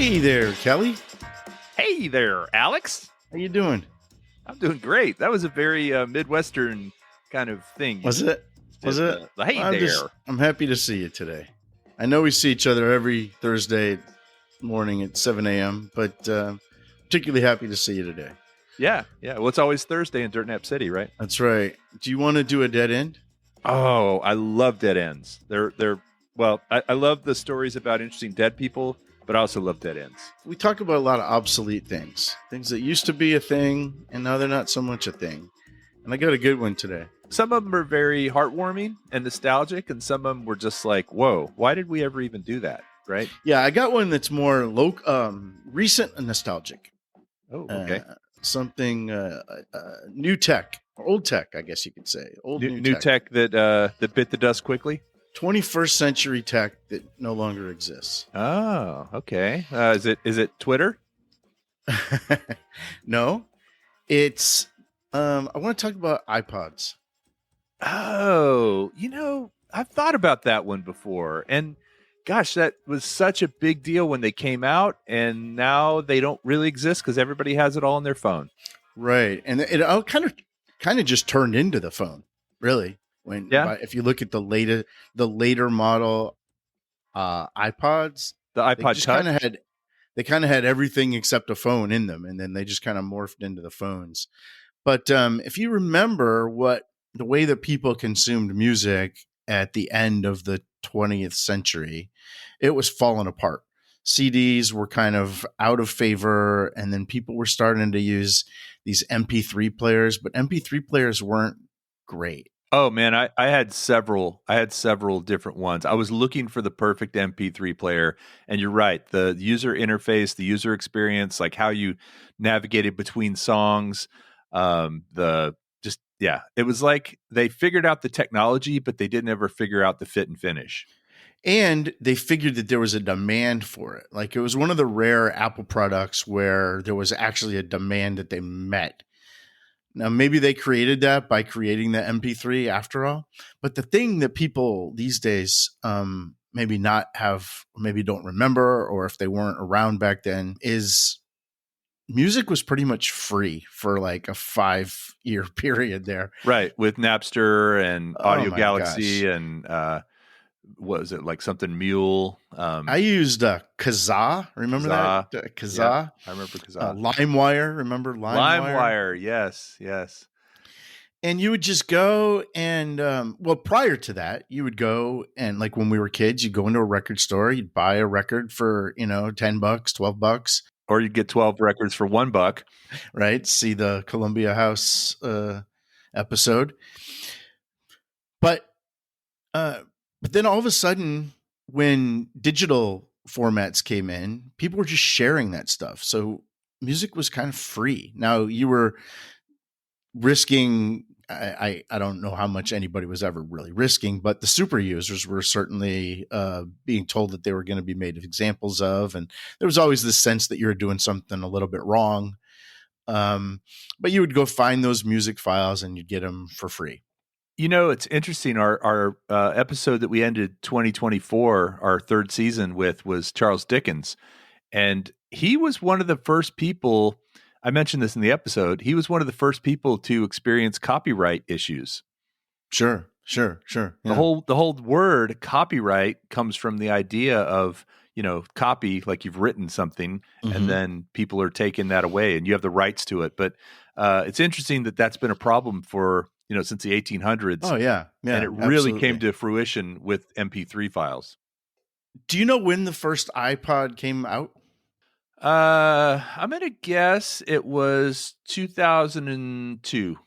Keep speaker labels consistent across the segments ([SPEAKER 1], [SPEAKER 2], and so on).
[SPEAKER 1] Hey there, Kelly.
[SPEAKER 2] Hey there, Alex.
[SPEAKER 1] How you doing?
[SPEAKER 2] I'm doing great. That was a very Midwestern kind of thing. You
[SPEAKER 1] Was it? Was
[SPEAKER 2] did
[SPEAKER 1] it?
[SPEAKER 2] the hey
[SPEAKER 1] Well,
[SPEAKER 2] there.
[SPEAKER 1] I'm happy to see you today. I know we see each other every Thursday morning at 7 a.m., but particularly happy to see you today.
[SPEAKER 2] Yeah. Well, it's always Thursday in Dirt Nap City, right?
[SPEAKER 1] That's right. Do you want to do a dead end?
[SPEAKER 2] Oh, I love dead ends. I love the stories about interesting dead people, but I also love dead ends.
[SPEAKER 1] We talk about a lot of obsolete things that used to be a thing, and now they're not so much a thing. And I got a good one today.
[SPEAKER 2] Some of them are very heartwarming and nostalgic, and some of them were just like, whoa, why did we ever even do that? Right?
[SPEAKER 1] Yeah, I got one that's more recent and nostalgic.
[SPEAKER 2] Oh, okay.
[SPEAKER 1] Something new tech, or old tech, I guess you could say.
[SPEAKER 2] New tech that bit the dust quickly.
[SPEAKER 1] 21st century tech that no longer exists.
[SPEAKER 2] Oh, okay. Is it Twitter?
[SPEAKER 1] No, it's. I want to talk about iPods.
[SPEAKER 2] Oh, I've thought about that one before, and gosh, that was such a big deal when they came out, and now they don't really exist because everybody has it all on their phone.
[SPEAKER 1] Right, and it all kind of just turned into the phone, really. If you look at the later model iPods,
[SPEAKER 2] the iPod Touch,
[SPEAKER 1] they kind of had everything except a phone in them, and then they just kind of morphed into the phones. But if you remember the way that people consumed music at the end of the 20th century, it was falling apart. CDs were kind of out of favor, and then people were starting to use these MP3 players, but MP3 players weren't great.
[SPEAKER 2] Oh man, I had several different ones. I was looking for the perfect MP3 player, and you're right. The user interface, the user experience, like how you navigated between songs, it was like they figured out the technology, but they didn't ever figure out the fit and finish.
[SPEAKER 1] And they figured that there was a demand for it. Like it was one of the rare Apple products where there was actually a demand that they met. Now, maybe they created that by creating the MP3 after all. But the thing that people these days maybe don't remember, or if they weren't around back then, is music was pretty much free for like a 5-year period there.
[SPEAKER 2] Right. With Napster and Audio Galaxy and what was it, like something Mule?
[SPEAKER 1] I used Kazaa. Remember that? Kazaa?
[SPEAKER 2] Yeah, I remember Kazaa.
[SPEAKER 1] LimeWire. Remember LimeWire?
[SPEAKER 2] Yes.
[SPEAKER 1] And you would just go and, prior to that, you would go and, like when we were kids, you'd go into a record store, you'd buy a record for, $10, $12.
[SPEAKER 2] Or you'd get 12 records for $1.
[SPEAKER 1] Right? See the Columbia House episode. But then all of a sudden, when digital formats came in, people were just sharing that stuff. So music was kind of free. Now you were risking, I don't know how much anybody was ever really risking, but the super users were certainly being told that they were going to be made examples of. And there was always this sense that you were doing something a little bit wrong. But you would go find those music files and you'd get them for free.
[SPEAKER 2] It's interesting. Our episode that we ended 2024, our third season with, was Charles Dickens. And he was one of the first people, I mentioned this in the episode, he was one of the first people to experience copyright issues.
[SPEAKER 1] Sure. Yeah.
[SPEAKER 2] The whole word copyright comes from the idea of, copy, like you've written something, mm-hmm. and then people are taking that away and you have the rights to it. But it's interesting that that's been a problem for since the 1800s.
[SPEAKER 1] Oh, yeah.
[SPEAKER 2] And it really came to fruition with MP3 files.
[SPEAKER 1] Do you know when the first iPod came out?
[SPEAKER 2] I'm going to guess it was 2002.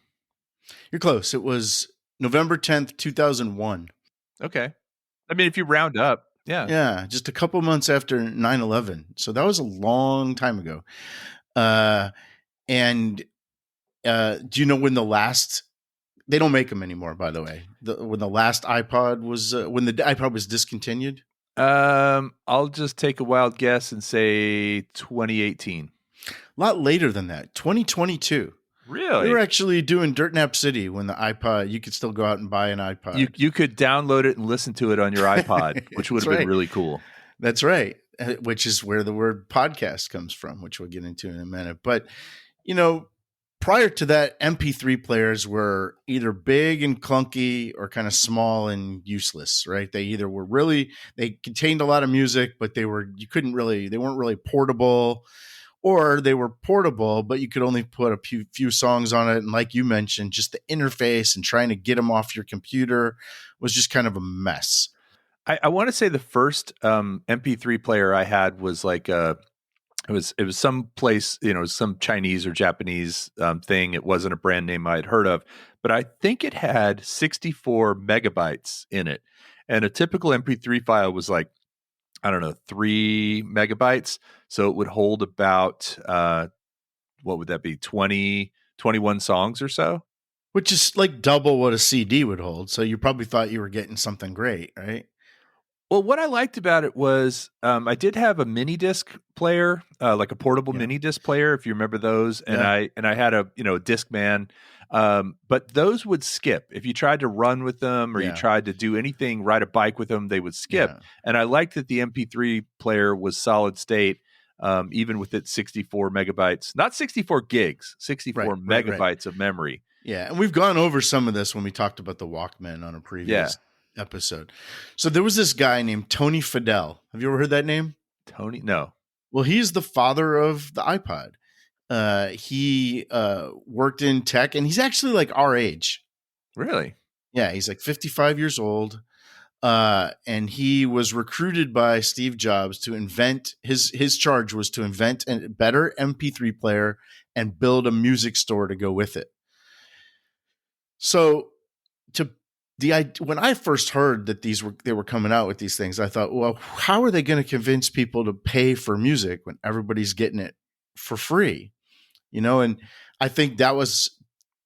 [SPEAKER 1] You're close. It was November 10th, 2001.
[SPEAKER 2] Okay. I mean, if you round up, yeah.
[SPEAKER 1] Yeah, just a couple months after 9/11. So that was a long time ago. And do you know when the last... They don't make them anymore, by the way. When the last iPod was, when the iPod was discontinued?
[SPEAKER 2] I'll just take a wild guess and say 2018.
[SPEAKER 1] A lot later than that, 2022.
[SPEAKER 2] Really?
[SPEAKER 1] We were actually doing Dirt Nap City when the iPod, you could still go out and buy an iPod.
[SPEAKER 2] You could download it and listen to it on your iPod, which would have been really cool.
[SPEAKER 1] That's right. which is where the word podcast comes from, which we'll get into in a minute. But, you know, prior to that, MP3 players were either big and clunky or kind of small and useless, right? They either were really, they contained a lot of music, but they weren't really portable, or they were portable, but you could only put a few songs on it. And like you mentioned, just the interface and trying to get them off your computer was just kind of a mess.
[SPEAKER 2] I want to say the first MP3 player I had was like it was some place, some Chinese or Japanese thing. It wasn't a brand name I had heard of, but I think it had 64 megabytes in it. And a typical MP3 file was like, I don't know, 3 megabytes. So it would hold about, what would that be? 21 songs or so.
[SPEAKER 1] Which is like double what a CD would hold. So you probably thought you were getting something great, right?
[SPEAKER 2] Well, what I liked about it was I did have a mini disc player, like a portable
[SPEAKER 1] Yeah.
[SPEAKER 2] mini disc player, if you remember those, and
[SPEAKER 1] Yeah.
[SPEAKER 2] I had a Discman, but those would skip if you tried to run with them or you
[SPEAKER 1] Yeah.
[SPEAKER 2] tried to do anything, ride a bike with them, they would skip.
[SPEAKER 1] Yeah.
[SPEAKER 2] And I liked that the MP3 player was solid state, even with its 64 megabytes, not 64 gigs, 64
[SPEAKER 1] Right.
[SPEAKER 2] megabytes of memory.
[SPEAKER 1] Yeah. And we've gone over some of this when we talked about the Walkman on a
[SPEAKER 2] Yeah,
[SPEAKER 1] previous episode. So there was this guy named Tony Fadell. Have you ever heard that name?
[SPEAKER 2] Tony, no,
[SPEAKER 1] Well, he's the father of the iPod. He worked in tech, and he's actually like our age.
[SPEAKER 2] really.
[SPEAKER 1] Yeah, he's like 55 years old. And he was recruited by Steve Jobs to invent his charge was to invent a better MP3 player and build a music store to go with it. So to when I first heard that they were coming out with these things, I thought, well, how are they going to convince people to pay for music when everybody's getting it for free? And I think that was,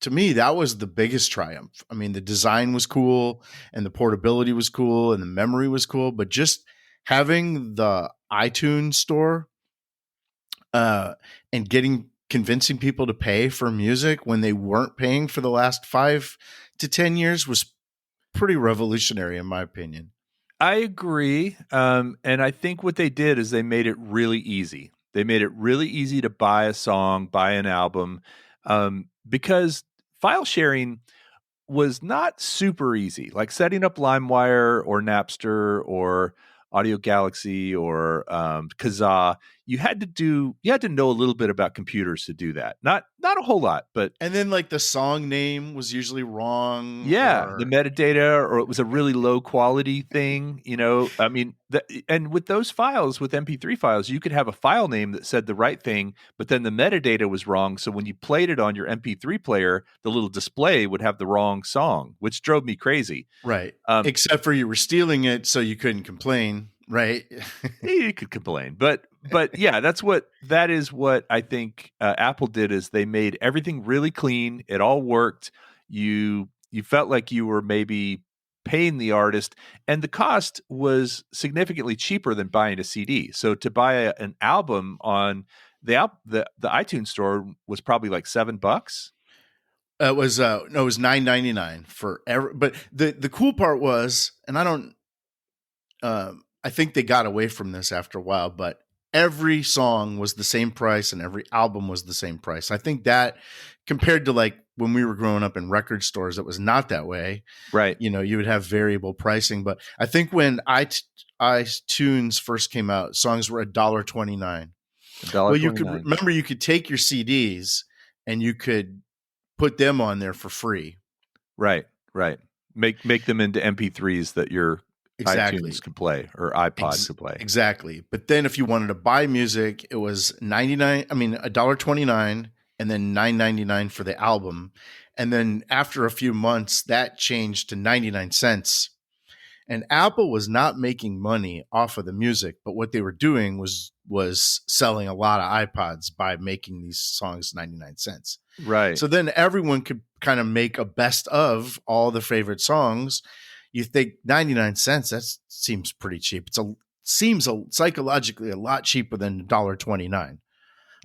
[SPEAKER 1] to me, that was the biggest triumph. I mean, the design was cool and the portability was cool and the memory was cool, but just having the iTunes store and convincing people to pay for music when they weren't paying for the last 5 to 10 years was pretty revolutionary, in my opinion.
[SPEAKER 2] I agree. And I think what they did is they made it really easy. They made it really easy to buy a song, buy an album, because file sharing was not super easy. Like setting up LimeWire or Napster or Audio Galaxy or Kazaa, you had to know a little bit about computers to do that. Not a whole lot, but
[SPEAKER 1] And then like the song name was usually wrong,
[SPEAKER 2] yeah, the
[SPEAKER 1] or
[SPEAKER 2] metadata, or it was a really low quality thing. I mean, and with those files, with MP3 files, you could have a file name that said the right thing, but then the metadata was wrong. So when you played it on your MP3 player, the little display would have the wrong song, which drove me crazy.
[SPEAKER 1] right.
[SPEAKER 2] Um,
[SPEAKER 1] Except for you were stealing it, so you couldn't complain, right?
[SPEAKER 2] you could complain, but yeah, that is what I think Apple did is they made everything really clean. It all worked. You felt like you were maybe paying the artist, and the cost was significantly cheaper than buying a CD. So to buy an album on the iTunes store was probably like $7.
[SPEAKER 1] It was no, it was $9.99 for every. But the cool part was, and I think they got away from this after a while, but every song was the same price and every album was the same price. I think that compared to like when we were growing up in record stores, it was not that way.
[SPEAKER 2] Right.
[SPEAKER 1] You would have variable pricing, but I think when iTunes first came out, songs were $1.29. Well, you could
[SPEAKER 2] $1.29.
[SPEAKER 1] remember you could take your CDs and you could put them on there for free.
[SPEAKER 2] Right. Make them into MP3s that your
[SPEAKER 1] Exactly.
[SPEAKER 2] iTunes could play or iPod could play.
[SPEAKER 1] Exactly. But then if you wanted to buy music, it was $1.29 and then $9.99 for the album. And then after a few months, that changed to 99 cents. And Apple was not making money off of the music, but what they were doing was selling a lot of iPods by making these songs 99 cents.
[SPEAKER 2] Right.
[SPEAKER 1] So then everyone could kind of make a best of all the favorite songs. You think 99 cents, that seems pretty cheap. Seems psychologically a lot cheaper than $1.29.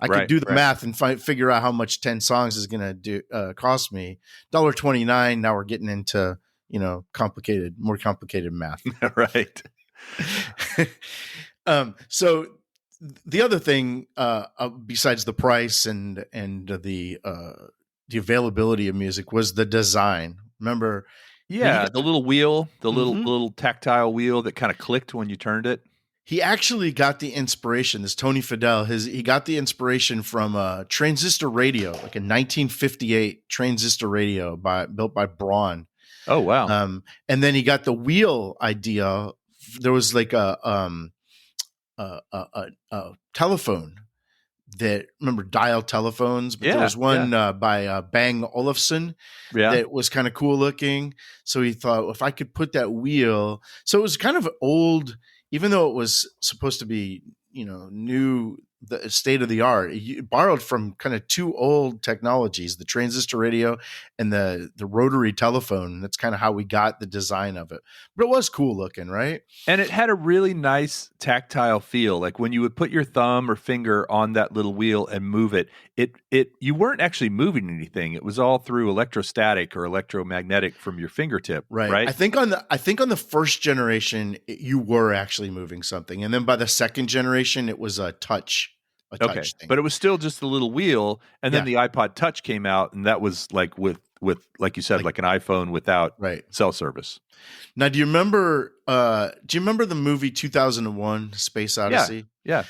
[SPEAKER 1] I could do the math and figure out how much 10 songs is going to cost me. $1.29. Now we're getting into, more complicated math.
[SPEAKER 2] Right.
[SPEAKER 1] So the other thing, besides the price and the availability of music, was the design. Remember, he
[SPEAKER 2] Yeah, the little wheel, the
[SPEAKER 1] Mhm.
[SPEAKER 2] little tactile wheel that kind of clicked when you turned it.
[SPEAKER 1] He actually got the inspiration. This Tony Fadell, he got the inspiration from a transistor radio, like a 1958 transistor radio built by Braun.
[SPEAKER 2] Oh wow.
[SPEAKER 1] And then he got the wheel idea. There was like a telephone that, remember dial telephones, but there
[SPEAKER 2] Yeah,
[SPEAKER 1] was
[SPEAKER 2] yeah,
[SPEAKER 1] one by Bang Olufsen
[SPEAKER 2] yeah.
[SPEAKER 1] that was kind of cool looking. So he thought, well, if I could put that wheel, so it was kind of old, even though it was supposed to be, new, the state of the art. He borrowed from kind of two old technologies, the transistor radio and the rotary telephone. That's kind of how we got the design of it. But it was cool looking, right?
[SPEAKER 2] And it had a really nice tactile feel. Like when you would put your thumb or finger on that little wheel and move it, it you weren't actually moving anything. It was all through electrostatic or electromagnetic from your fingertip,
[SPEAKER 1] Right.
[SPEAKER 2] right?
[SPEAKER 1] I think on the first generation you were actually moving something, and then by the second generation it was a
[SPEAKER 2] Okay.
[SPEAKER 1] touch thing.
[SPEAKER 2] But it was still just a little wheel, and then
[SPEAKER 1] Yeah.
[SPEAKER 2] the iPod Touch came out, and that was like with like you said,
[SPEAKER 1] Like,
[SPEAKER 2] like an iPhone without
[SPEAKER 1] right.
[SPEAKER 2] cell service.
[SPEAKER 1] Now, do you remember the movie 2001 Space
[SPEAKER 2] Yeah.
[SPEAKER 1] Odyssey?
[SPEAKER 2] Yeah.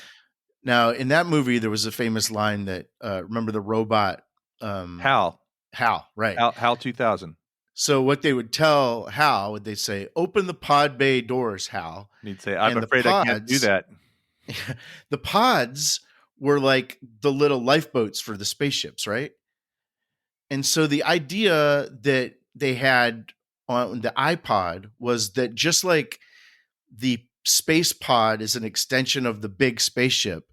[SPEAKER 1] Now, in that movie there was a famous line that remember the robot, um
[SPEAKER 2] Hal.
[SPEAKER 1] Hal, right.
[SPEAKER 2] Hal 2000.
[SPEAKER 1] So what they would tell Hal, would they say, "Open the pod bay doors, Hal."
[SPEAKER 2] And he'd say, I'm
[SPEAKER 1] And the
[SPEAKER 2] afraid I can't do
[SPEAKER 1] pods
[SPEAKER 2] that.
[SPEAKER 1] the pods were like the little lifeboats for the spaceships, right? And so the idea that they had on the iPod was that, just like the space pod is an extension of the big spaceship,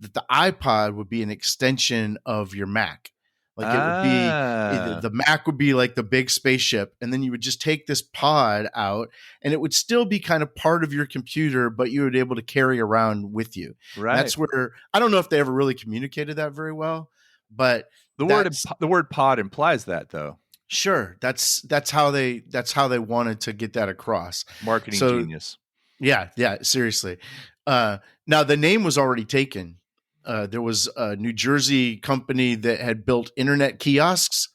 [SPEAKER 1] that the iPod would be an extension of your Mac. Like, it would be,
[SPEAKER 2] Ah.
[SPEAKER 1] the Mac would be like the big spaceship, and then you would just take this pod out, and it would still be kind of part of your computer, but you would be able to carry around with you. And
[SPEAKER 2] Right.
[SPEAKER 1] that's where, I don't know if they ever really communicated that very well, but that's
[SPEAKER 2] The word pod implies that though.
[SPEAKER 1] sure, that's how they wanted to get that across.
[SPEAKER 2] Marketing
[SPEAKER 1] So
[SPEAKER 2] genius.
[SPEAKER 1] yeah, yeah, seriously. Now the name was already taken. There was a New Jersey company that had built internet kiosks,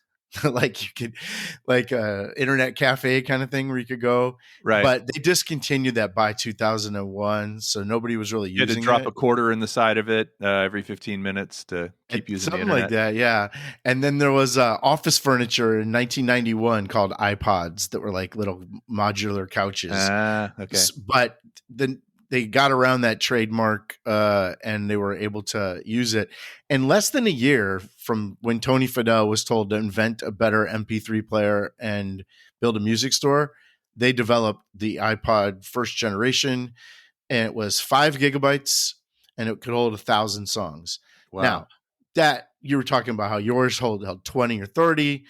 [SPEAKER 1] like you could, like a internet cafe kind of thing where you could go,
[SPEAKER 2] Right.
[SPEAKER 1] but they discontinued that by 2001, so nobody was really
[SPEAKER 2] You had to
[SPEAKER 1] using
[SPEAKER 2] drop a
[SPEAKER 1] it.
[SPEAKER 2] quarter in the side of it every 15 minutes to keep using the
[SPEAKER 1] Something like
[SPEAKER 2] internet.
[SPEAKER 1] that, yeah. And then there was office furniture in 1991 called iPods that were like little modular couches.
[SPEAKER 2] Ah, okay.
[SPEAKER 1] But then they got around that trademark, and they were able to use it. In less than a year from when Tony Fadell was told to invent a better MP3 player and build a music store, they developed the iPod first generation, and it was 5 gigabytes, and it could hold 1,000 songs.
[SPEAKER 2] Wow.
[SPEAKER 1] Now, that you were talking about how yours held 20 or 30,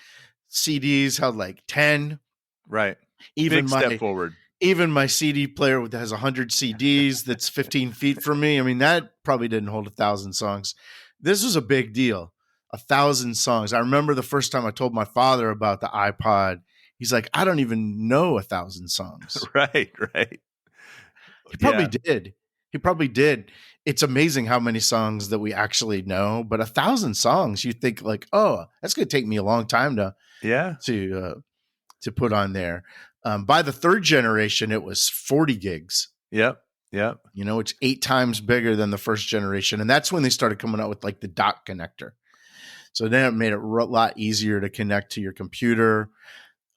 [SPEAKER 1] CDs held like 10.
[SPEAKER 2] Right.
[SPEAKER 1] Even
[SPEAKER 2] Big step
[SPEAKER 1] my
[SPEAKER 2] forward.
[SPEAKER 1] even my CD player that has 100 CDs that's 15 feet from me, I mean, that probably didn't hold 1,000 songs. This was a big deal. 1,000 songs. I remember the first time I told my father about the iPod. He's like, I don't even know 1,000 songs.
[SPEAKER 2] Right, right.
[SPEAKER 1] He probably
[SPEAKER 2] Yeah.
[SPEAKER 1] did. He probably did. It's amazing how many songs that we actually know, but 1,000 songs, you think like, oh, that's going to take me a long time
[SPEAKER 2] Yeah.
[SPEAKER 1] to put on there. By the third generation, it was 40 gigs.
[SPEAKER 2] Yep. Yep.
[SPEAKER 1] It's 8 times bigger than the first generation, and that's when they started coming out with like the dot connector. So then it made it a lot easier to connect to your computer.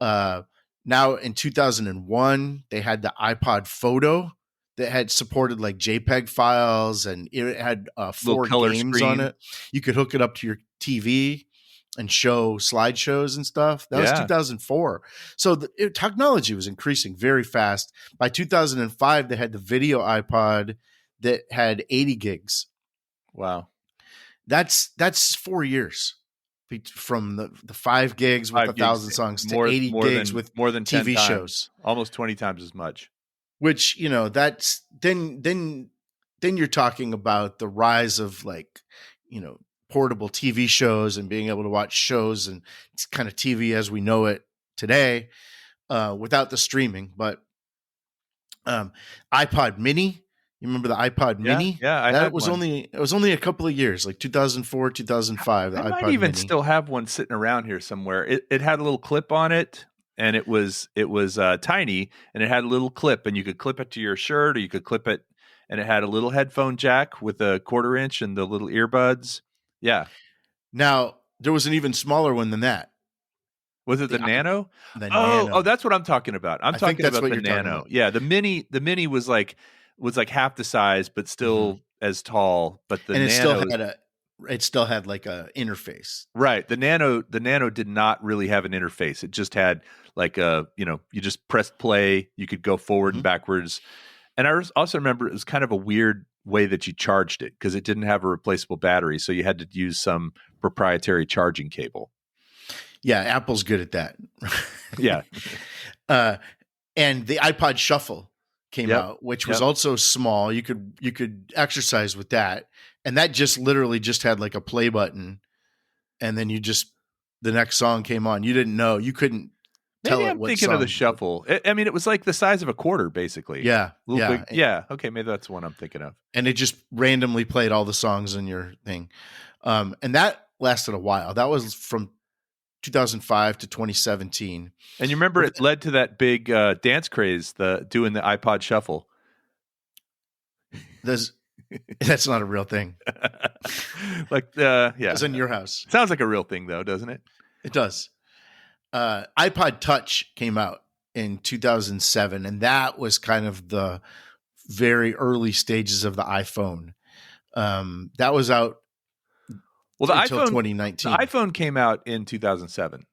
[SPEAKER 1] Now in 2001, they had the iPod Photo that had supported like JPEG files, and it had
[SPEAKER 2] Little
[SPEAKER 1] 4
[SPEAKER 2] color
[SPEAKER 1] games on
[SPEAKER 2] screen.
[SPEAKER 1] it. You could hook it up to your TV and show slideshows and stuff. That was
[SPEAKER 2] Yeah.
[SPEAKER 1] 2004. So technology was increasing very fast. By 2005, they had the video iPod that had 80 gigs.
[SPEAKER 2] Wow.
[SPEAKER 1] That's 4 years from the 5 gigs with
[SPEAKER 2] 5 gigs,
[SPEAKER 1] 1,000 songs to 80 gigs with
[SPEAKER 2] more than 10
[SPEAKER 1] TV
[SPEAKER 2] times.
[SPEAKER 1] shows.
[SPEAKER 2] Almost 20 times as much.
[SPEAKER 1] Which, that's then you're talking about the rise of, like, portable TV shows and being able to watch shows and kind of TV as we know it today, without the streaming. But iPod Mini, You remember the iPod
[SPEAKER 2] Yeah,
[SPEAKER 1] Mini?
[SPEAKER 2] yeah, I
[SPEAKER 1] That
[SPEAKER 2] had
[SPEAKER 1] was
[SPEAKER 2] one.
[SPEAKER 1] only it was only a couple of years, like 2004, 2005. The
[SPEAKER 2] I might
[SPEAKER 1] iPod
[SPEAKER 2] even
[SPEAKER 1] Mini.
[SPEAKER 2] still have one sitting around here somewhere. It had a little clip on it, and it was tiny, and it had a little clip, and you could clip it to your shirt, or you could clip it, and it had a little headphone jack with a 1/4 inch and the little earbuds. Yeah,
[SPEAKER 1] Now there was an even smaller one than that.
[SPEAKER 2] was it
[SPEAKER 1] The
[SPEAKER 2] the Nano?
[SPEAKER 1] the
[SPEAKER 2] Oh,
[SPEAKER 1] Nano.
[SPEAKER 2] that's what I'm talking about. I'm
[SPEAKER 1] I think
[SPEAKER 2] talking
[SPEAKER 1] that's
[SPEAKER 2] about
[SPEAKER 1] what
[SPEAKER 2] the
[SPEAKER 1] you're talking
[SPEAKER 2] Nano.
[SPEAKER 1] about.
[SPEAKER 2] Yeah, the mini was like half the size, but
[SPEAKER 1] Hmm.
[SPEAKER 2] still as tall. But the
[SPEAKER 1] And
[SPEAKER 2] Nano,
[SPEAKER 1] it still had like a interface.
[SPEAKER 2] right? The Nano did not really have an interface. It just had like you just pressed play. You could go forward and
[SPEAKER 1] Hmm.
[SPEAKER 2] backwards. And also remember it was kind of a weird way that you charged it because it didn't have a replaceable battery, so you had to use some proprietary charging cable.
[SPEAKER 1] Yeah, Apple's good at that.
[SPEAKER 2] Yeah.
[SPEAKER 1] uh, and the iPod Shuffle came
[SPEAKER 2] Yep.
[SPEAKER 1] out, which was
[SPEAKER 2] Yep.
[SPEAKER 1] also small. You could exercise with that, and that just literally just had like a play button, and then the next song came on. You didn't know, you couldn't
[SPEAKER 2] Maybe
[SPEAKER 1] tell it
[SPEAKER 2] I'm
[SPEAKER 1] what
[SPEAKER 2] thinking of the
[SPEAKER 1] song.
[SPEAKER 2] shuffle. I mean, it was like the size of a quarter, basically.
[SPEAKER 1] Yeah,
[SPEAKER 2] A little
[SPEAKER 1] yeah,
[SPEAKER 2] big. Yeah. Okay. Maybe that's the one I'm thinking of.
[SPEAKER 1] and it just randomly played all the songs in your thing, and that lasted a while. That was from 2005 to 2017.
[SPEAKER 2] And you remember
[SPEAKER 1] Over
[SPEAKER 2] it led to that big dance craze, the doing the iPod shuffle.
[SPEAKER 1] there's That's not a real thing.
[SPEAKER 2] Like,
[SPEAKER 1] It was
[SPEAKER 2] yeah.
[SPEAKER 1] in your house.
[SPEAKER 2] Sounds like a real thing, though, doesn't it?
[SPEAKER 1] It does. iPod Touch came out in 2007, and that was kind of the very early stages of the iPhone. That was out
[SPEAKER 2] Well,
[SPEAKER 1] until
[SPEAKER 2] the
[SPEAKER 1] 2019.
[SPEAKER 2] iPhone came out in 2007.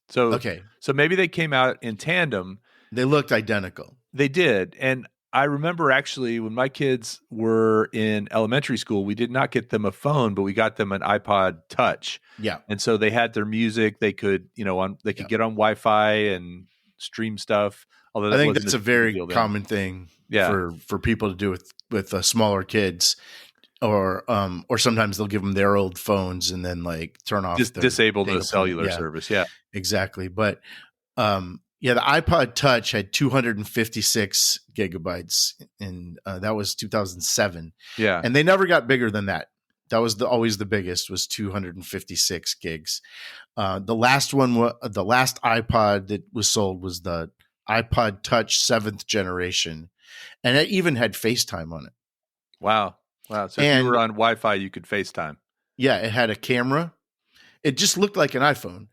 [SPEAKER 2] So,
[SPEAKER 1] Okay,
[SPEAKER 2] so maybe they came out in tandem.
[SPEAKER 1] they looked identical.
[SPEAKER 2] They did. And I remember actually when my kids were in elementary school, we did not get them a phone, but we got them an iPod Touch.
[SPEAKER 1] Yeah,
[SPEAKER 2] And so they had their music. They could, they
[SPEAKER 1] yeah.
[SPEAKER 2] could get on Wi-Fi and stream stuff. Although
[SPEAKER 1] I
[SPEAKER 2] that
[SPEAKER 1] think
[SPEAKER 2] wasn't
[SPEAKER 1] that's
[SPEAKER 2] as
[SPEAKER 1] a
[SPEAKER 2] big a
[SPEAKER 1] very
[SPEAKER 2] deal then.
[SPEAKER 1] common thing
[SPEAKER 2] Yeah.
[SPEAKER 1] for people to do with smaller kids, or sometimes they'll give them their old phones and then like turn off
[SPEAKER 2] Just
[SPEAKER 1] their
[SPEAKER 2] disable the
[SPEAKER 1] data plan.
[SPEAKER 2] cellular
[SPEAKER 1] Yeah,
[SPEAKER 2] service. Yeah.
[SPEAKER 1] exactly. But yeah, the iPod Touch had 256 gigabytes, and that was 2007,
[SPEAKER 2] Yeah.
[SPEAKER 1] and they never got bigger than that. That was always the biggest, was 256 gigs. The last the last iPod that was sold was the iPod Touch 7th generation, and it even had FaceTime on it.
[SPEAKER 2] Wow. Wow. So if you were
[SPEAKER 1] And
[SPEAKER 2] on Wi-Fi, you could FaceTime.
[SPEAKER 1] yeah, it had a camera. It just looked like an iPhone.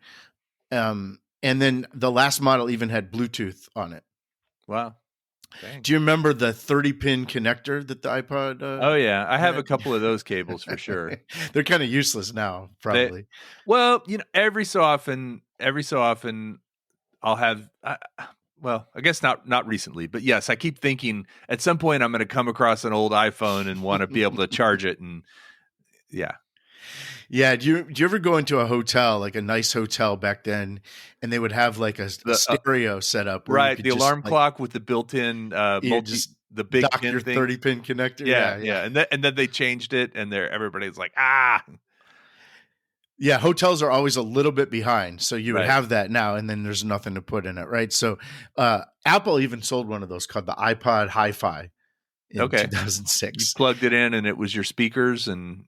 [SPEAKER 1] And then the last model even had Bluetooth on it.
[SPEAKER 2] Wow. Dang.
[SPEAKER 1] Do you remember the 30-pin connector that the iPod
[SPEAKER 2] Oh yeah, I have a
[SPEAKER 1] had?
[SPEAKER 2] couple of those cables for sure.
[SPEAKER 1] They're kind of useless now,
[SPEAKER 2] They,
[SPEAKER 1] probably.
[SPEAKER 2] well, every so often, I'll have. Well, I guess not recently, but yes, I keep thinking at some point I'm going to come across an old iPhone and want to be able to charge it, and yeah,
[SPEAKER 1] Yeah. Do you ever go into a hotel, like a nice hotel back then, and they would have like a
[SPEAKER 2] the
[SPEAKER 1] stereo set up where you
[SPEAKER 2] right,
[SPEAKER 1] could
[SPEAKER 2] the
[SPEAKER 1] just
[SPEAKER 2] alarm
[SPEAKER 1] like
[SPEAKER 2] clock with the built-in
[SPEAKER 1] you just
[SPEAKER 2] the big
[SPEAKER 1] dock your
[SPEAKER 2] pin thing.
[SPEAKER 1] 30-pin connector?
[SPEAKER 2] Yeah,
[SPEAKER 1] Yeah, yeah.
[SPEAKER 2] yeah, and then they changed it, and everybody's like, ah,
[SPEAKER 1] Yeah, hotels are always a little bit behind. So you would
[SPEAKER 2] right,
[SPEAKER 1] have that now, and then there's nothing to put in it, right? So Apple even sold one of those called the iPod Hi-Fi in
[SPEAKER 2] okay. You
[SPEAKER 1] 2006.
[SPEAKER 2] plugged it in, and it was your speakers and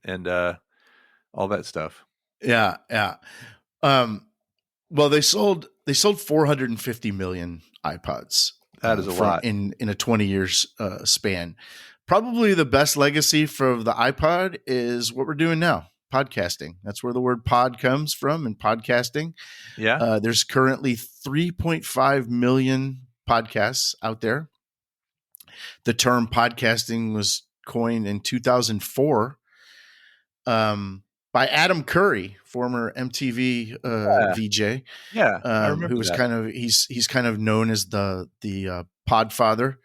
[SPEAKER 2] all that stuff.
[SPEAKER 1] Yeah, yeah. Um, well, they sold 450 million iPods
[SPEAKER 2] That is a
[SPEAKER 1] from
[SPEAKER 2] lot.
[SPEAKER 1] in a 20 years span. Probably the best legacy for the iPod is what we're doing now, podcasting. That's where the word pod comes from, in podcasting.
[SPEAKER 2] Yeah.
[SPEAKER 1] There's currently 3.5 million podcasts out there. The term podcasting was coined in 2004 by Adam Curry, former MTV
[SPEAKER 2] Yeah.
[SPEAKER 1] VJ,
[SPEAKER 2] Yeah, I
[SPEAKER 1] who
[SPEAKER 2] remember
[SPEAKER 1] was
[SPEAKER 2] that.
[SPEAKER 1] he's kind of known as the Podfather,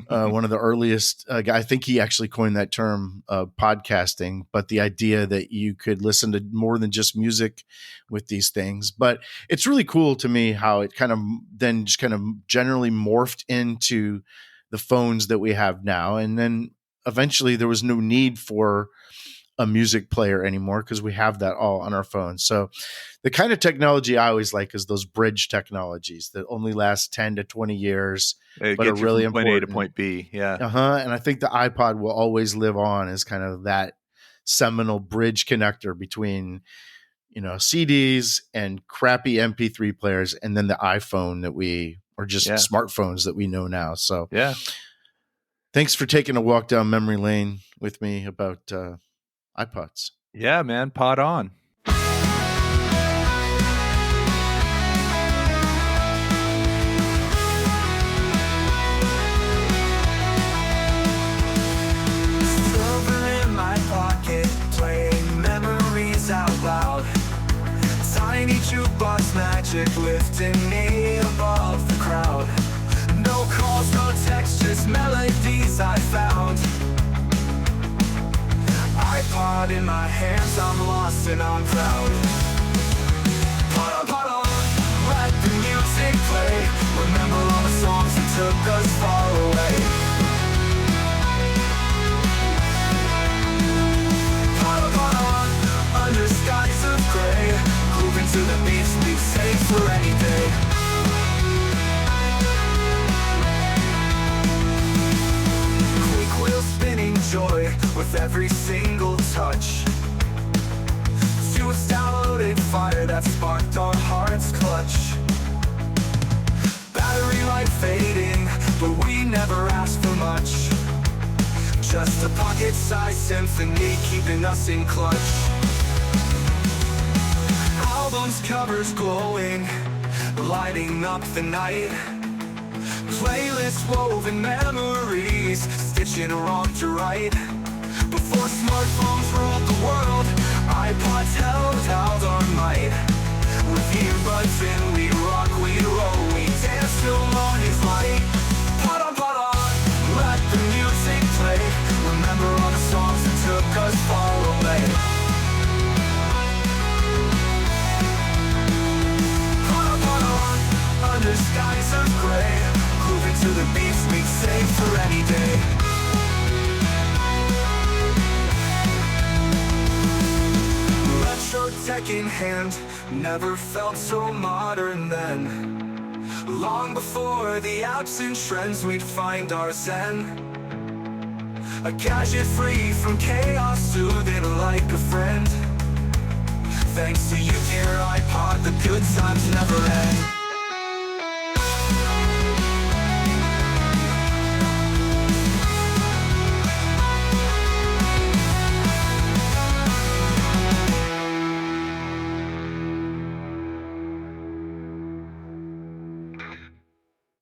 [SPEAKER 1] one of the earliest guy. I think he actually coined that term, podcasting, but the idea that you could listen to more than just music with these things. But it's really cool to me how it kind of then just kind of generally morphed into the phones that we have now, and then eventually there was no need for a music player anymore because we have that all on our phones. So the kind of technology I always like is those bridge technologies that only last 10 to 20 years,
[SPEAKER 2] It
[SPEAKER 1] but are
[SPEAKER 2] gets you
[SPEAKER 1] really
[SPEAKER 2] from point A to
[SPEAKER 1] important.
[SPEAKER 2] point B. Yeah.
[SPEAKER 1] And I think the iPod will always live on as kind of that seminal bridge connector between, CDs and crappy MP3 players, and then the iPhone or just
[SPEAKER 2] Yeah.
[SPEAKER 1] smartphones that we know now. So
[SPEAKER 2] Yeah.
[SPEAKER 1] thanks for taking a walk down memory lane with me about iPods.
[SPEAKER 2] Yeah, man. Pod on.
[SPEAKER 3] Silver in my pocket, playing memories out loud. Tiny jukebox magic lifting me above the crowd. No calls, no texts, just melodies I found. iPod in my hands, I'm lost and I'm proud. Pod on, let the music play. Remember all the songs that took us far away. Pod on, under skies of gray, grooving to the beats, be safe for any day. Quick wheel spinning joy with every single touch. Fuse downloaded fire that sparked our hearts clutch. Battery life fading, but we never asked for much. Just a pocket-sized symphony keeping us in clutch. Albums covers glowing, lighting up the night. Playlists woven memories, stitching wrong to right. Before smartphones ruled the world, iPods held out our might. With earbuds in, we rock, we roll, we dance till morning's light. Pod on, let the music play. Remember all the songs that took us far away. Pod on, under skies of gray, grooving to the beats, we safe for any day. Retro tech in hand, never felt so modern then. Long before the apps and trends, we'd find our zen. A gadget free from chaos, soothing like a friend. Thanks to you, dear iPod, the good times never end.